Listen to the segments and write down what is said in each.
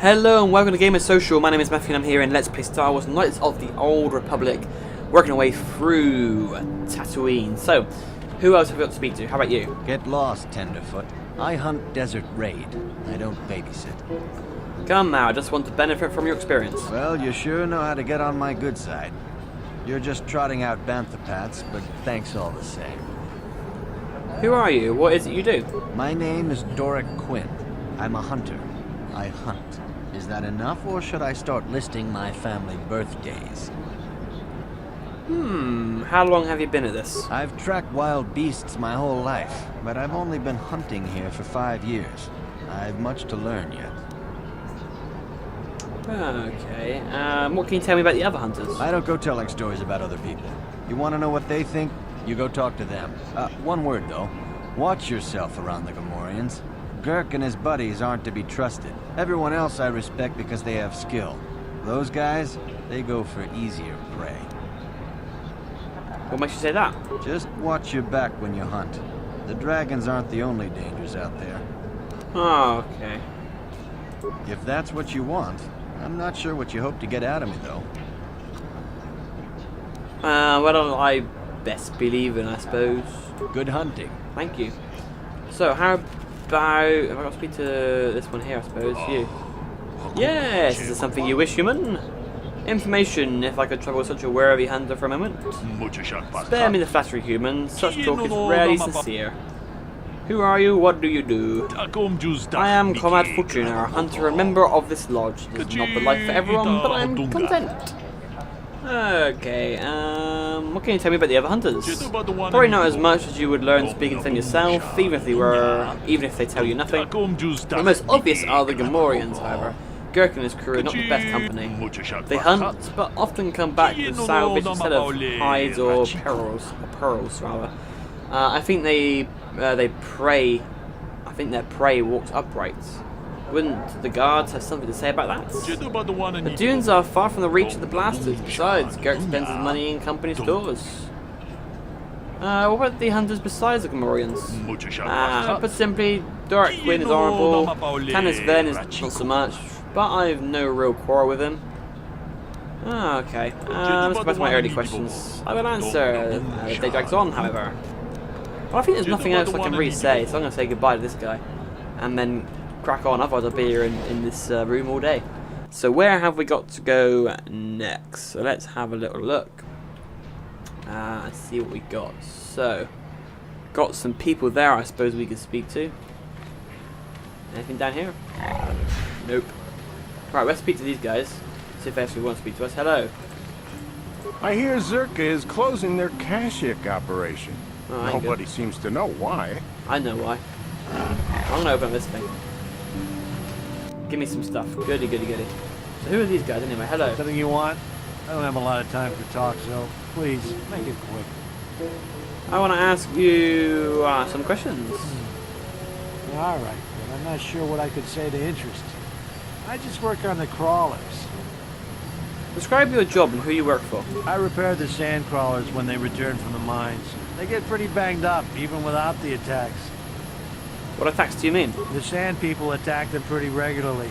Hello and welcome to Gamer Social. My name is Matthew and I'm here in Let's Play Star Wars Knights of the Old Republic, working our way through Tatooine. So, who else have we got to speak to? How about you? Get lost, Tenderfoot. I hunt Desert Raid. I don't babysit. Come now, I just want to benefit from your experience. Well, you sure know how to get on my good side. You're just trotting out bantha pats, but thanks all the same. Who are you? What is it you do? My name is Doric Quinn. I'm a hunter. I hunt. Is that enough, or should I start listing my family birthdays? How long have you been at this? I've tracked wild beasts my whole life, but I've only been hunting here for 5 years. I've much to learn yet. Okay, what can you tell me about the other hunters? I don't go telling stories about other people. You want to know what they think? You go talk to them. One word, though. Watch yourself around the Gamorreans. Gurk and his buddies aren't to be trusted. Everyone else I respect because they have skill. Those guys, they go for easier prey. What makes you say that? Just watch your back when you hunt. The dragons aren't the only dangers out there. Oh, okay. If that's what you want, I'm not sure what you hope to get out of me, though. Well, I best believe in, I suppose. Good hunting. Thank you. So, how about... Have I got to speak to this one here, I suppose? You. Yes, is this something you wish, human? Information, if I could trouble such a worthy hunter for a moment. Spare me the flattery, human. Such talk is rarely sincere. Who are you? What do you do? I am Comrade Fortuna, a hunter and member of this lodge. It is not the life for everyone, but I am content. Okay, what can you tell me about the other hunters? Probably not as much as you would learn speaking to them yourself, even if they tell you nothing. The most obvious are the Gamorreans, however. Gurk and his crew are not the best company. They hunt, but often come back with salvage instead of hides or pearls, rather. I think they prey. I think their prey walks upright. Wouldn't the guards have something to say about that? The dunes are far from the reach of the blasters. Besides, Gurk spends his money in company stores. What about the hunters besides the Gamorreans? Put simply, Doric Quinn is honourable, Tanis Ven is not so much, but I've no real quarrel with him. Okay, let's go back to my early questions. I will answer as the day drags on, however. Well, I think there's nothing else I can really say, so I'm going to say goodbye to this guy. And then crack on, otherwise I'll be here in this room all day. So where have we got to go next? So let's have a little look. Let's see what we got. So, got some people there I suppose we can speak to. Anything down here? Nope. Right, let's speak to these guys. See if they actually want to speak to us. Hello. I hear Czerka is closing their Kashyyyk operation. Oh, Nobody seems to know why. I know why. I'm gonna open this thing. Give me some stuff. Goody, goody, goody. So who are these guys anyway? Hello. Something you want? I don't have a lot of time for talk, so please, make it quick. I want to ask you some questions. All right, but I'm not sure what I could say to interest you. I just work on the crawlers. Describe your job and who you work for. I repair the sand crawlers when they return from the mines. They get pretty banged up, even without the attacks. What attacks do you mean? The sand people attack them pretty regularly.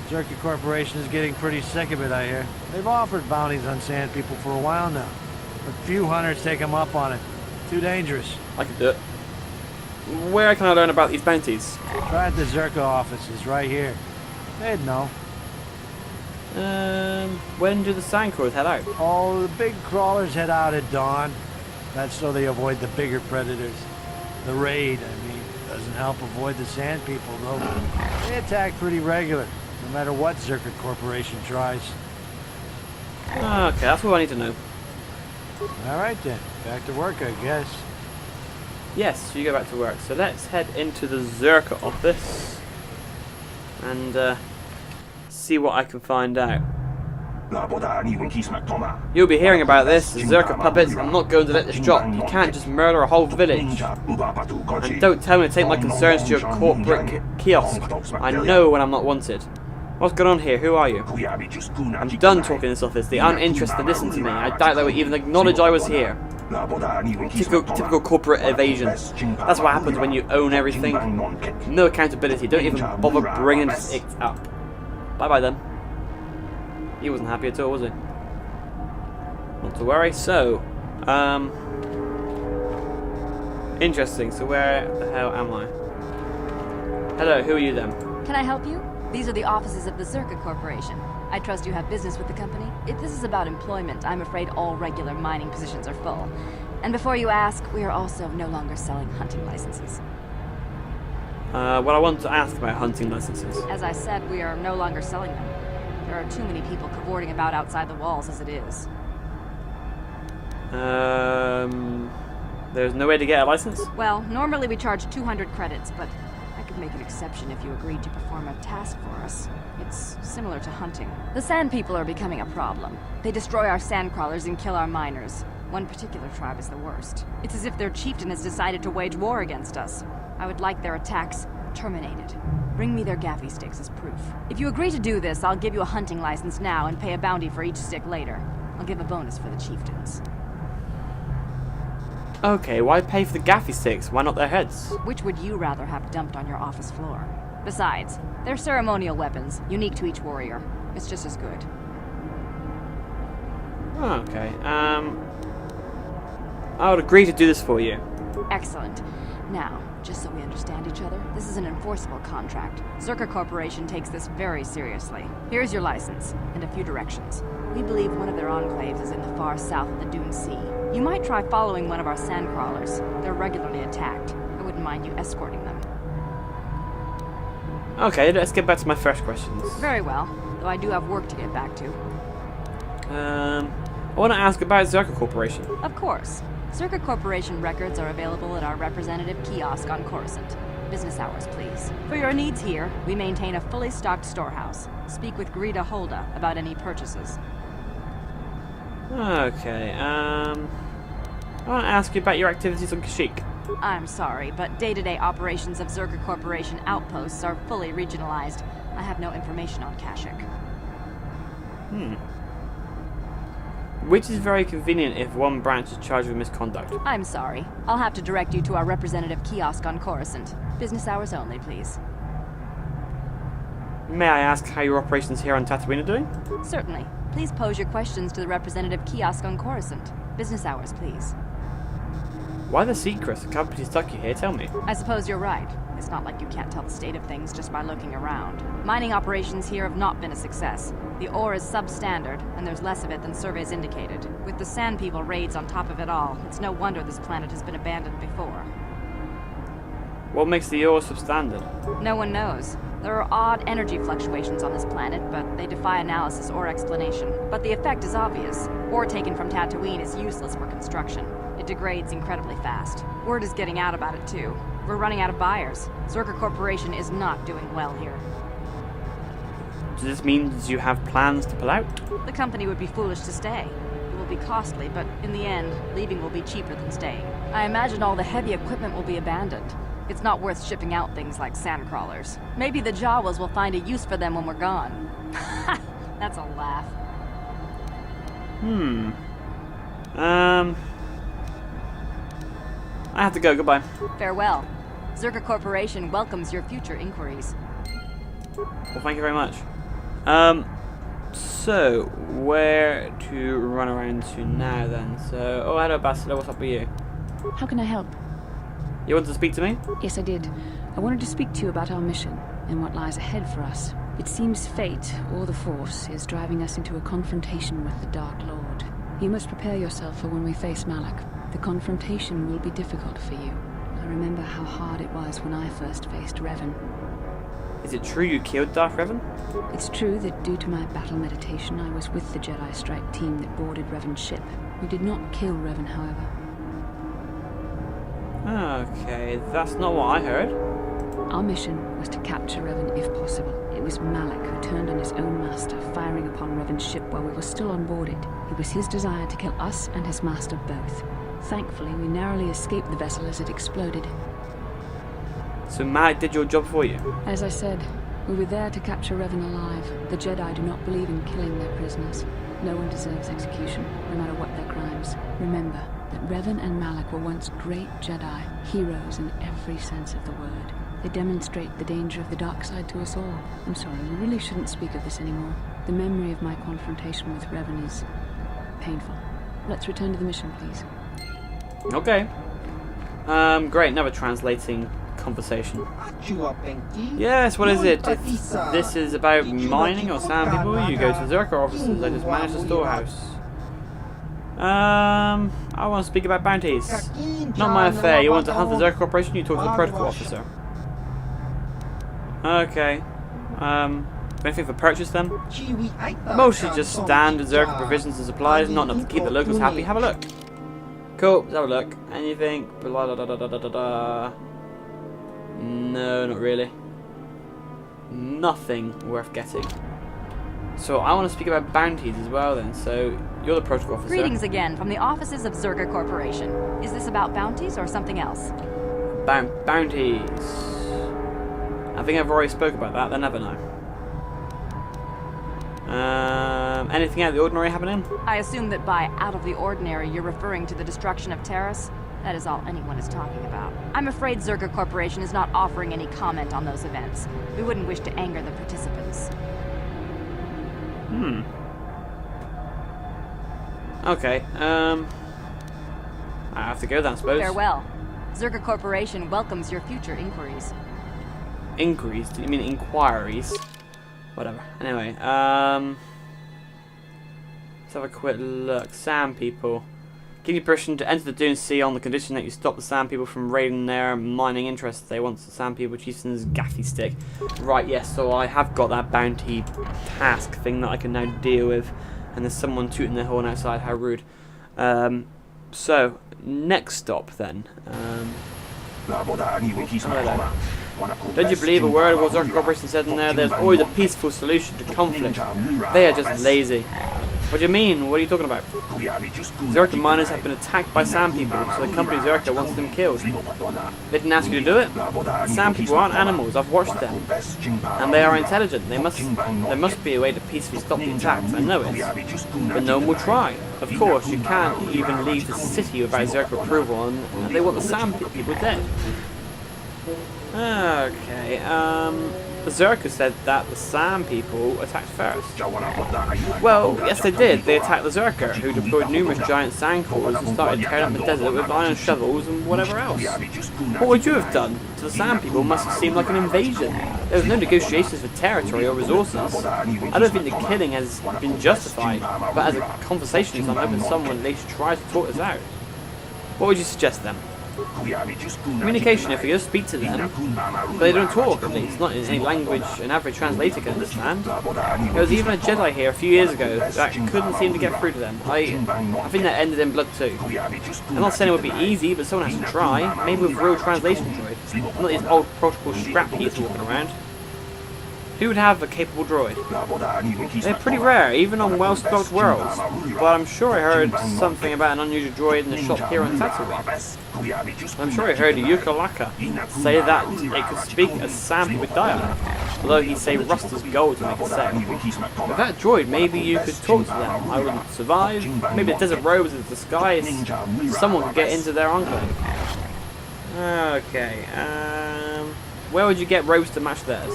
Czerka Corporation is getting pretty sick of it, I hear. They've offered bounties on sand people for a while now, but few hunters take them up on it. Too dangerous. I can do it. Where can I learn about these bounties? Try at the Czerka offices right here. They'd know. When do the sand crawlers head out? Oh, the big crawlers head out at dawn. That's so they avoid the bigger predators. The raid, I mean, doesn't help avoid the sand people, though. They attack pretty regular, no matter what Czerka Corporation tries. Okay, that's all I need to know. All right then, back to work, I guess. Yes, you go back to work. So let's head into the Czerka office and see what I can find out. You'll be hearing about this. The Czerka puppets. I'm not going to let this drop. You can't just murder a whole village. And don't tell me to take my concerns to your corporate kiosk. I know when I'm not wanted. What's going on here? Who are you? I'm done talking in this office. They aren't interested to listen to me. I doubt they would even acknowledge I was here. Typical corporate evasion. That's what happens when you own everything. No accountability. Don't even bother bringing it up. Bye-bye then. He wasn't happy at all, was he? Not to worry. So, interesting. So where the hell am I? Hello, who are you then? Can I help you? These are the offices of the Czerka Corporation. I trust you have business with the company. If this is about employment, I'm afraid all regular mining positions are full. And before you ask, we are also no longer selling hunting licenses. Well, I want to ask about hunting licenses. As I said, we are no longer selling them. There are too many people cavorting about outside the walls as it is. There's no way to get a license? Well, normally we charge 200 credits, but I could make an exception if you agreed to perform a task for us. It's similar to hunting. The Sand People are becoming a problem. They destroy our sand crawlers and kill our miners. One particular tribe is the worst. It's as if their chieftain has decided to wage war against us. I would like their attacks terminated. Bring me their gaffy sticks as proof. If you agree to do this, I'll give you a hunting license now and pay a bounty for each stick later. I'll give a bonus for the chieftains. Okay, why pay for the gaffy sticks? Why not their heads? Which would you rather have dumped on your office floor? Besides, they're ceremonial weapons, unique to each warrior. It's just as good. Okay, I would agree to do this for you. Excellent. Now, just so we understand each other, this is an enforceable contract. Czerka Corporation takes this very seriously. Here's your license, and a few directions. We believe one of their enclaves is in the far south of the Dune Sea. You might try following one of our sand crawlers. They're regularly attacked. I wouldn't mind you escorting them. Okay, let's get back to my first questions. Very well, though I do have work to get back to. I want to ask about Czerka Corporation. Of course. Czerka Corporation records are available at our representative kiosk on Coruscant. Business hours, please. For your needs here, we maintain a fully stocked storehouse. Speak with Greta Holda about any purchases. Okay, I want to ask you about your activities on Kashyyyk. I'm sorry, but day-to-day operations of Czerka Corporation outposts are fully regionalized. I have no information on Kashyyyk. Which is very convenient if one branch is charged with misconduct. I'm sorry. I'll have to direct you to our representative kiosk on Coruscant. Business hours only, please. May I ask how your operations here on Tatooine are doing? Certainly. Please pose your questions to the representative kiosk on Coruscant. Business hours, please. Why the secret? The company stuck you here, tell me. I suppose you're right. It's not like you can't tell the state of things just by looking around. Mining operations here have not been a success. The ore is substandard, and there's less of it than surveys indicated. With the Sand People raids on top of it all, it's no wonder this planet has been abandoned before. What makes the ore substandard? No one knows. There are odd energy fluctuations on this planet, but they defy analysis or explanation. But the effect is obvious. Ore taken from Tatooine is useless for construction. It degrades incredibly fast. Word is getting out about it too. We're running out of buyers. Czerka Corporation is not doing well here. Does this mean you have plans to pull out? The company would be foolish to stay. It will be costly, but in the end, leaving will be cheaper than staying. I imagine all the heavy equipment will be abandoned. It's not worth shipping out things like sand crawlers. Maybe the Jawas will find a use for them when we're gone. That's a laugh. I have to go, goodbye. Farewell. Czerka Corporation welcomes your future inquiries. Well, thank you very much. So, where to run around to now then? So, oh, hello, Bachelor, what's up with you? How can I help? You want to speak to me? Yes, I did. I wanted to speak to you about our mission and what lies ahead for us. It seems fate, or the Force, is driving us into a confrontation with the Dark Lord. You must prepare yourself for when we face Malak. The confrontation will be difficult for you. I remember how hard it was when I first faced Revan. Is it true you killed Darth Revan? It's true that due to my battle meditation, I was with the Jedi strike team that boarded Revan's ship. We did not kill Revan, however. Okay, that's not what I heard. Our mission was to capture Revan if possible. It was Malak who turned on his own master, firing upon Revan's ship while we were still on board it. It was his desire to kill us and his master both. Thankfully, we narrowly escaped the vessel as it exploded. So Malak did your job for you? As I said, we were there to capture Revan alive. The Jedi do not believe in killing their prisoners. No one deserves execution, no matter what their crimes. Remember that Revan and Malak were once great Jedi, heroes in every sense of the word. They demonstrate the danger of the dark side to us all. I'm sorry, we really shouldn't speak of this anymore. The memory of my confrontation with Revan is painful. Let's return to the mission, please. Okay. Great, another translating conversation. Yes, what is it? If this is about mining or sand people, you go to the Czerka offices. I just manage the storehouse. I want to speak about bounties. Not my affair. You want to hunt the Czerka Corporation, you talk to the protocol officer. Okay. Anything for purchase then? Mostly just standard Czerka provisions and supplies, not enough to keep the locals happy. Have a look. Cool, let's have a look. Anything? Blah, da, da, da, da, da, da. No, not really. Nothing worth getting. So I want to speak about bounties as well then. So you're the protocol officer. Greetings again from the offices of Czerka Corporation. Is this about bounties or something else? Bounties. I think I've already spoke about that. They never know. Anything out of the ordinary happening? I assume that by out of the ordinary, you're referring to the destruction of Terrace? That is all anyone is talking about. I'm afraid Czerka Corporation is not offering any comment on those events. We wouldn't wish to anger the participants. Okay, I have to go then, I suppose. Farewell. Czerka Corporation welcomes your future inquiries. Inquiries? Do you mean inquiries? Whatever. Anyway, let's have a quick look. Sand people. Give you permission to enter the Dune Sea on the condition that you stop the Sand people from raiding their mining interests. They want the Sand people chieftain's gaffy stick. Right, yes, so I have got that bounty task thing that I can now deal with. And there's someone tooting their horn outside, how rude. So, next stop then. Don't you believe a word of what Czerka Corporation said in there? There's always a peaceful solution to conflict. They are just lazy. What do you mean? What are you talking about? Czerka miners have been attacked by Sand people, so the company Czerka wants them killed. They didn't ask you to do it? Sand people aren't animals, I've watched them. And they are intelligent. There must be a way to peacefully stop the attacks, I know it. But no one will try. Of course, you can't even leave the city without Czerka approval, and they want the Sand people dead. Okay, the Czerka said that the Sand people attacked first. Well, yes they did. They attacked the Czerka, who deployed numerous giant sand cores and started tearing up the desert with iron shovels and whatever else. What would you have done? To the Sand people must have seemed like an invasion. There was no negotiations for territory or resources. I don't think the killing has been justified, but as a conversationalist, I'm hoping someone at least tries to talk us out. What would you suggest then? Communication, if we just speak to them, but they don't talk, at least, not in any language an average translator can understand. There was even a Jedi here a few years ago that couldn't seem to get through to them. I think that ended in blood too. I'm not saying it would be easy, but someone has to try, maybe with a real translation droid, not these old protocol scrap heaps walking around. Who would have a capable droid? They're pretty rare, even on well-stocked worlds. But I'm sure I heard something about an unusual droid in the shop here on Tatooine. I'm sure I heard Yukalaka say that it could speak a Sand people dialect, although he'd say rust is gold to make it say. With that droid, maybe you could talk to them. I wouldn't survive. Maybe the desert road was a disguise. Someone could get into their enclave. Okay, where would you get robes to match theirs?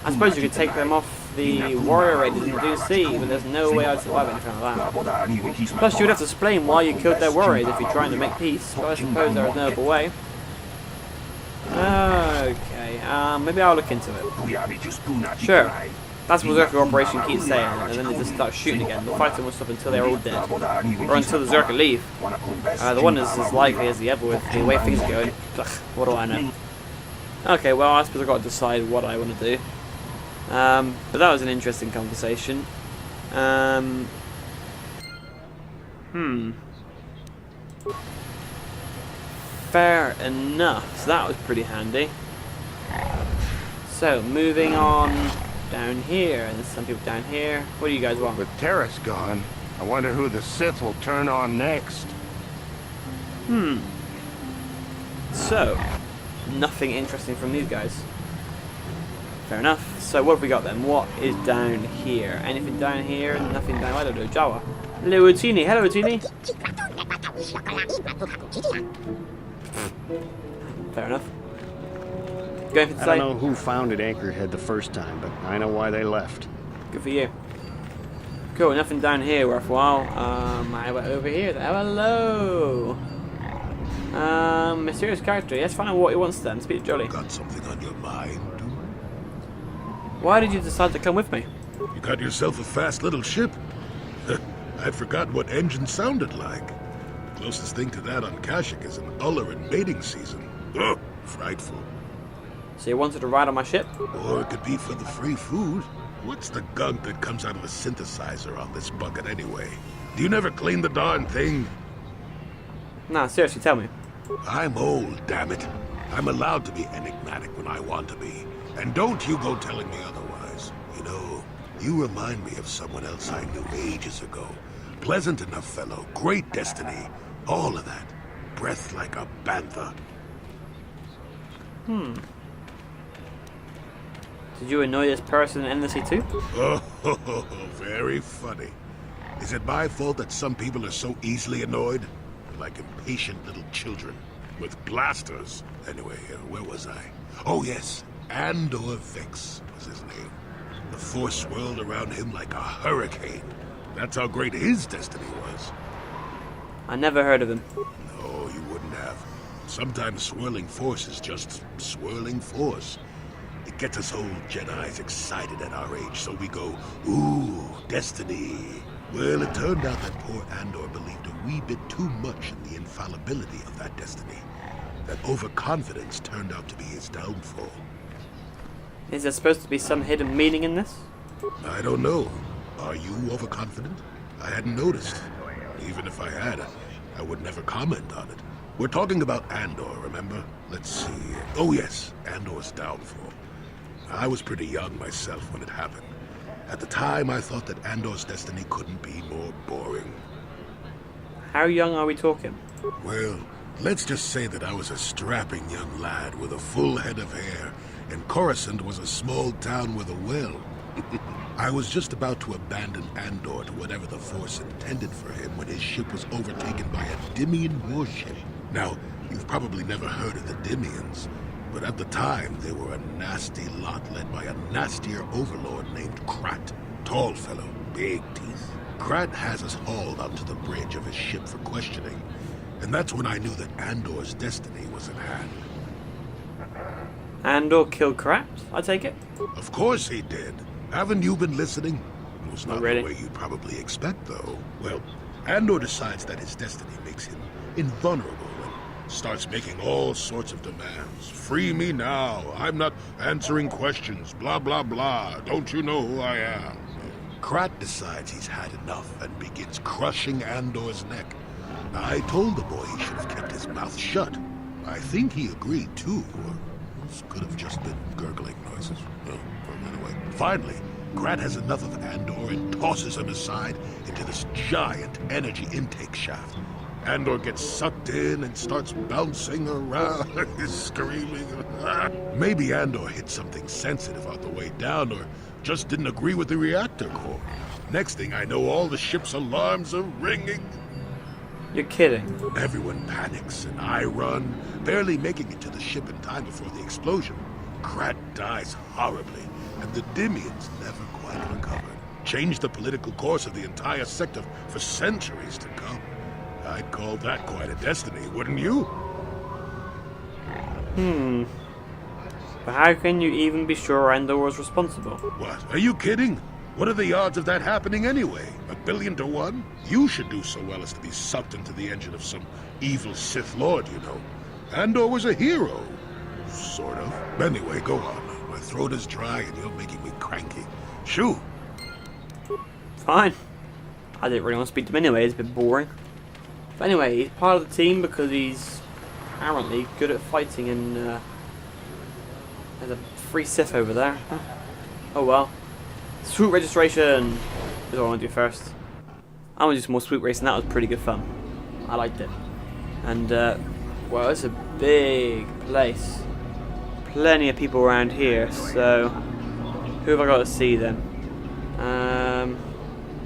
I suppose you could take them off the warrior raiders in the Dune Sea, but there's no way I'd survive anything like that. Plus, you would have to explain why you killed their warriors if you're trying to make peace, but I suppose there is no other way. Okay, maybe I'll look into it. Sure. That's what the Czerka Corporation keeps saying, and then they just start shooting again. The fighting will stop until they're all dead. Or until the Czerka leave. The one is as likely as the other with the way things are going. Ugh, what do I know? Okay, well, I suppose I've got to decide what I want to do. But that was an interesting conversation. Fair enough. So that was pretty handy. So, moving on down here. And there's some people down here. What do you guys want? With Terrace gone, I wonder who the Sith will turn on next. So, nothing interesting from these guys. Fair enough. So what have we got then? What is down here? Anything down here? Nothing down. I don't know. Jawa. Hello, Utini. Hello, Utini. Fair enough. Going for the I site? don't know who founded Anchorhead the first time, but I know why they left. Good for you. Cool, nothing down here worthwhile. I went over here. Hello! Mysterious character. Let's find out what he wants then. Speak to Jolly. Got something on your mind? Why did you decide to come with me? You got yourself a fast little ship. I'd forgotten what engine sounded like. Closest thing to that on Kashyyyk is an Uller in mating season. Ugh, frightful. So you wanted to ride on my ship? Or it could be for the free food. What's the gunk that comes out of the synthesizer on this bucket anyway? Do you never clean the darn thing? Nah, seriously, tell me. I'm old, damn it. I'm allowed to be enigmatic when I want to be. And don't you go telling me otherwise. You know, you remind me of someone else I knew ages ago. Pleasant enough fellow, great destiny, all of that. Breath like a bantha. Did you annoy this person endlessly too? Oh, very funny. Is it my fault that some people are so easily annoyed? They're like impatient little children with blasters. Anyway, where was I? Oh yes, Andor Vix was his name. The force swirled around him like a hurricane. That's how great his destiny was. I never heard of him. No, you wouldn't have. Sometimes swirling force is just swirling force. It gets us old Jedis excited at our age, so we go, ooh, destiny. Well, it turned out that poor Andor believed a wee bit too much in the infallibility of that destiny. That overconfidence turned out to be his downfall. Is there supposed to be some hidden meaning in this? I don't know. Are you overconfident? I hadn't noticed. Even if I had, I would never comment on it. We're talking about Andor, remember? Let's see. Oh yes, Andor's downfall. I was pretty young myself when it happened. At the time, I thought that Andor's destiny couldn't be more boring. How young are we talking? Well, let's just say that I was a strapping young lad with a full head of hair, and Coruscant was a small town with a well. I was just about to abandon Andor to whatever the Force intended for him when his ship was overtaken by a Dimian warship. Now, you've probably never heard of the Dimians, but at the time they were a nasty lot led by a nastier overlord named Krat. Tall fellow, big teeth. Krat has us hauled onto the bridge of his ship for questioning, and that's when I knew that Andor's destiny was at hand. Andor killed Krat, I take it? Of course he did. Haven't you been listening? It was not really. the way you'd probably expect, though. Well, Andor decides that his destiny makes him invulnerable and starts making all sorts of demands. Free me now. I'm not answering questions. Blah, blah, blah. Don't you know who I am? Krat decides he's had enough and begins crushing Andor's neck. I told the boy he should have kept his mouth shut. I think he agreed, too, or this could have just been gurgling noises. Anyway, finally, Krat has enough of Andor and tosses him aside into this giant energy intake shaft. Andor gets sucked in and starts bouncing around, screaming. Maybe Andor hit something sensitive on the way down, or just didn't agree with the reactor core. Next thing I know, all the ship's alarms are ringing. You're kidding. Everyone panics, and I run, barely making it to the ship in time before the explosion. Krat dies horribly, and the Dimians never quite recovered. Changed the political course of the entire sector for centuries to come. I'd call that quite a destiny, wouldn't you? But how can you even be sure Andor was responsible? What? Are you kidding? What are the odds of that happening anyway? 1,000,000,000 to 1? You should do so well as to be sucked into the engine of some evil Sith Lord, you know. Andor was a hero. Sort of. Anyway, go on. My throat is dry and you're making me cranky. Shoo! Fine. I didn't really want to speak to him anyway, it's a bit boring. But anyway, he's part of the team because he's apparently good at fighting and there's a free Sith over there. Huh? Oh well. Swoop registration is what I want to do first. I want to do some more swoop racing, that was pretty good fun. I liked it. And well, it's a big place. Plenty of people around here, so who have I got to see then?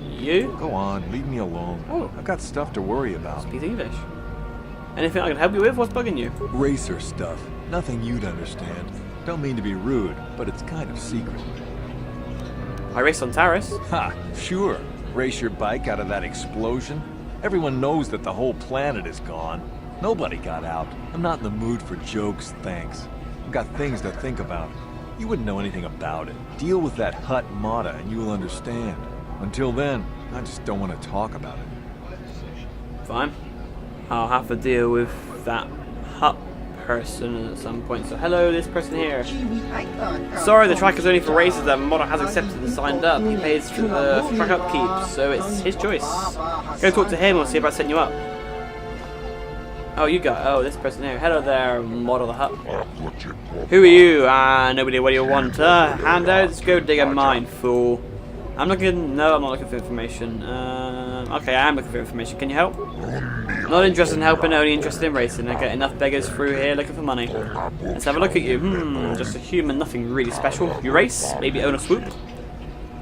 You? Go on, leave me alone. Oh. I've got stuff to worry about. Speak English. Anything I can help you with? What's bugging you? Racer stuff. Nothing you'd understand. Don't mean to be rude, but it's kind of secret. I raced on Taris. Ha! Sure. Race your bike out of that explosion? Everyone knows that the whole planet is gone. Nobody got out. I'm not in the mood for jokes, thanks. I've got things to think about. You wouldn't know anything about it. Deal with that Hutt Mata and you will understand. Until then, I just don't want to talk about it. Fine. I'll have to deal with that Hutt person at some point. So hello, this person here. Sorry, the track is only for races that Modder has accepted and signed up. He pays for the track upkeep, so it's his choice. Go talk to him or see if I send you up. Oh, you got. Oh, this person here. Hello there, Modder the Hutt. Who are you? Nobody. What do you want? Handouts? Go dig a mine, fool. I'm looking. No, I'm not looking for information. Okay, I am looking for information. Can you help? Not interested in helping, only interested in racing. I get enough beggars through here looking for money. Let's have a look at you. Just a human, nothing really special. You race? Maybe own a Swoop?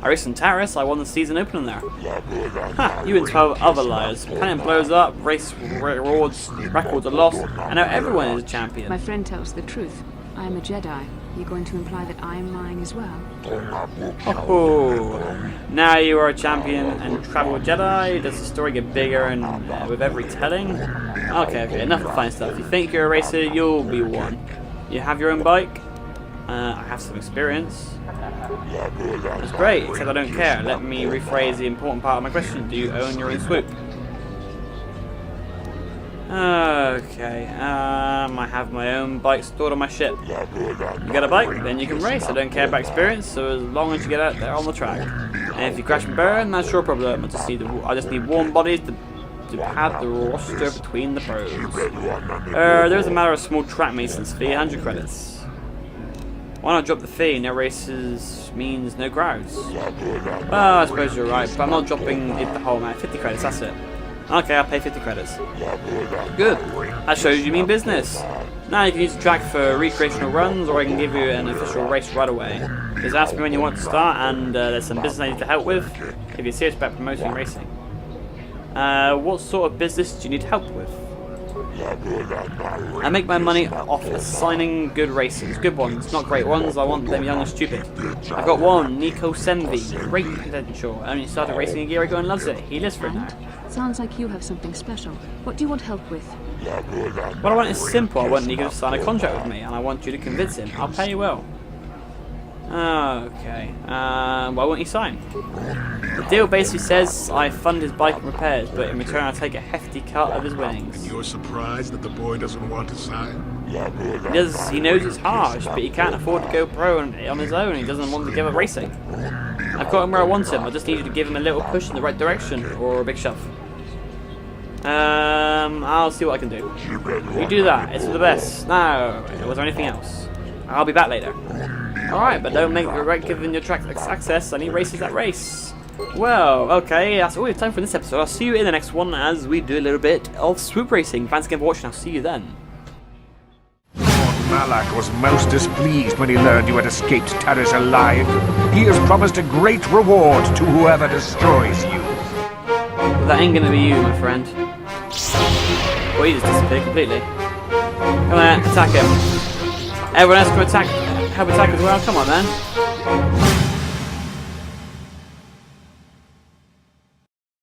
I raced in Taris. I won the season opener there. Ha! You and 12 other liars. Planet blows up. Race rewards, records are lost. And now everyone is a champion. My friend tells the truth. I am a Jedi. You're going to imply that I'm lying as well? Oh, now you are a champion and travel with Jedi. Does the story get bigger and with every telling? Okay, enough of fine stuff. You think you're a racer, you'll be one. You have your own bike? I have some experience. That's great, except I don't care. Let me rephrase the important part of my question. Do you own your own Swoop? Okay, I have my own bike stored on my ship. You got a bike? Then you can race. I don't care about experience, so as long as you get out there on the track. And if you crash and burn, that's your problem. I just need warm bodies to pad the roster between the pros. There's a matter of small track maintenance fee, 100 credits. Why not drop the fee? No races means no crowds. Well, I suppose you're right, but I'm not dropping the whole amount. 50 credits, that's it. Okay, I'll pay 50 credits. Good. That shows you mean business. Now you can use the track for recreational runs, or I can give you an official race right away. Just ask me when you want to start, and there's some business I need to help with, if you're serious about promoting racing. What sort of business do you need help with? I make my money off assigning good races. Good ones, not great ones. I want them young and stupid. I've got one, Nico Senvi. Great potential. I only started racing a year ago and loves it. He lives for it now. Sounds like you have something special. What do you want help with? What I want is simple. I want Nico to sign a contract with me, and I want you to convince him. I'll pay you well. Okay. Why won't he sign? The deal basically says I fund his bike and repairs, but in return I take a hefty cut of his winnings. And you're surprised that the boy doesn't want to sign? He knows it's harsh, but he can't afford to go pro on his own. He doesn't want to give up racing. I've got him where I want him. I just need you to give him a little push in the right direction, or a big shove. I'll see what I can do. You do that. It's for the best. Now, was there anything else? I'll be back later. Alright, but don't make regret giving your track access any races that race. Well, okay, that's all we have time for in this episode. I'll see you in the next one as we do a little bit of Swoop racing. Thanks again for watching. I'll see you then. Lord Malak was most displeased when he learned you had escaped Taris alive. He has promised a great reward to whoever destroys you. Well, that ain't gonna be you, my friend. Well, he just disappeared completely. Come on, attack him. Everyone else can help attack as well. Come on, man.